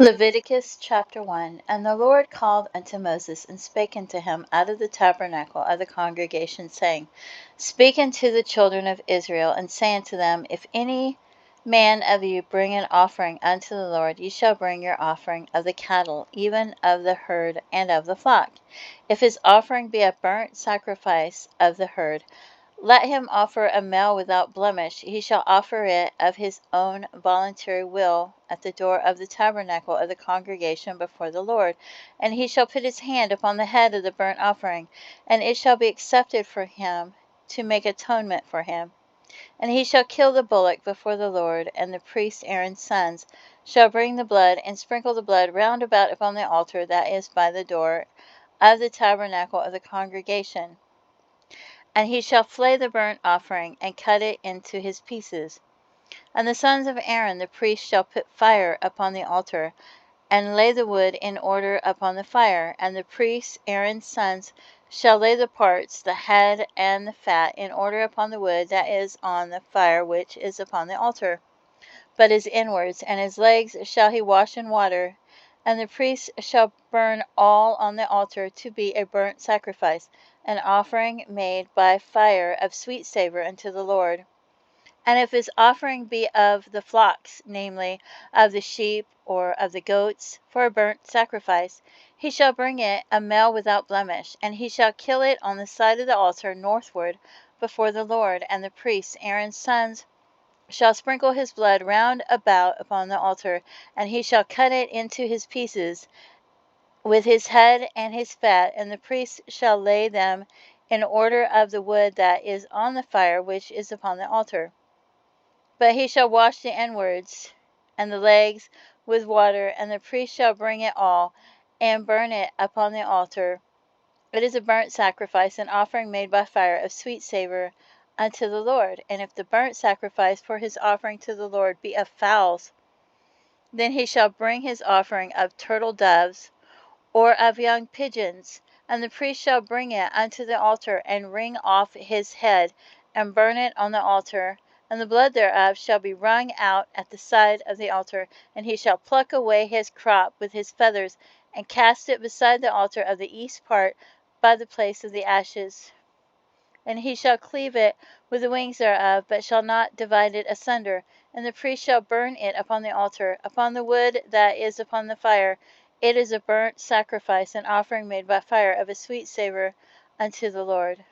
Leviticus chapter 1. And the Lord called unto Moses, and spake unto him out of the tabernacle of the congregation, saying, Speak unto the children of Israel, and say unto them, If any man of you bring an offering unto the Lord, ye shall bring your offering of the cattle, even of the herd and of the flock. If his offering be a burnt sacrifice of the herd, let him offer a male without blemish. He shall offer it of his own voluntary will at the door of the tabernacle of the congregation before the Lord. And he shall put his hand upon the head of the burnt offering, and it shall be accepted for him to make atonement for him. And he shall kill the bullock before the Lord, and the priest Aaron's sons shall bring the blood, and sprinkle the blood round about upon the altar that is by the door of the tabernacle of the congregation. And he shall flay the burnt offering, and cut it into his pieces. And the sons of Aaron the priest shall put fire upon the altar, and lay the wood in order upon the fire. And the priest Aaron's sons shall lay the parts, the head and the fat, in order upon the wood that is on the fire which is upon the altar. But his inwards and his legs shall he wash in water. And the priest shall burn all on the altar to be a burnt sacrifice, an offering made by fire of sweet savour unto the Lord. And if his offering be of the flocks, namely, of the sheep or of the goats, for a burnt sacrifice, he shall bring it a male without blemish, and he shall kill it on the side of the altar northward before the Lord. And the priest Aaron's sons shall sprinkle his blood round about upon the altar, and he shall cut it into his pieces with his head and his fat, and the priest shall lay them in order of the wood that is on the fire which is upon the altar. But he shall wash the inwards and the legs with water, and the priest shall bring it all, and burn it upon the altar. It is a burnt sacrifice, an offering made by fire of sweet savour unto the Lord. And if the burnt sacrifice for his offering to the Lord be of fowls, then he shall bring his offering of turtle doves, or of young pigeons, and the priest shall bring it unto the altar, and wring off his head, and burn it on the altar. And the blood thereof shall be wrung out at the side of the altar, and he shall pluck away his crop with his feathers, and cast it beside the altar of the east part by the place of the ashes. And he shall cleave it with the wings thereof, but shall not divide it asunder. And the priest shall burn it upon the altar, upon the wood that is upon the fire. It is a burnt sacrifice, an offering made by fire of a sweet savour unto the Lord.